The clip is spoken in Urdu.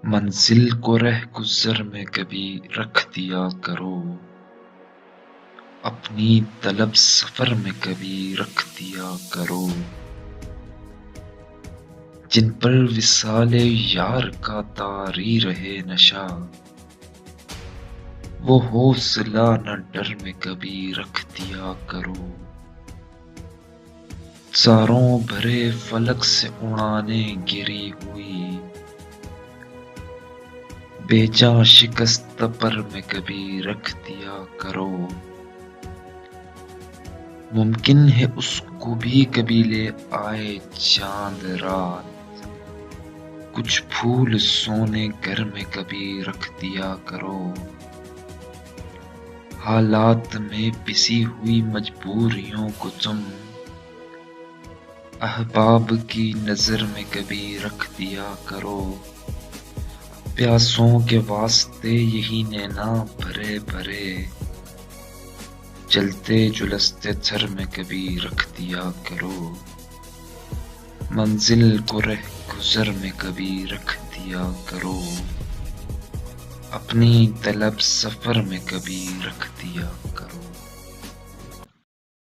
منزل کو رہ گزر میں کبھی رکھ دیا کرو، اپنی طلب سفر میں کبھی رکھ دیا کرو۔ جن پر وصال یار کا طاری رہے نشہ، وہ حوصلہ نہ ڈر میں کبھی رکھ دیا کرو۔ تاروں بھرے فلک سے اڑانیں گری ہوئی، بے جاں شکست پر میں کبھی رکھ دیا کرو۔ ممکن ہے اس کو بھی کبھی لے آئے چاند رات، کچھ پھول سونے گھر میں کبھی رکھ دیا کرو۔ حالات میں پسی ہوئی مجبوریوں کو تم احباب کی نظر میں کبھی رکھ دیا کرو۔ پیاسوں کے واسطے یہی نینا بھرے بھرے، جلتے جلستے تھر میں کبھی رکھ دیا کرو۔ منزل کو رہ گزر میں کبھی رکھ دیا کرو، اپنی طلب سفر میں کبھی رکھ دیا کرو۔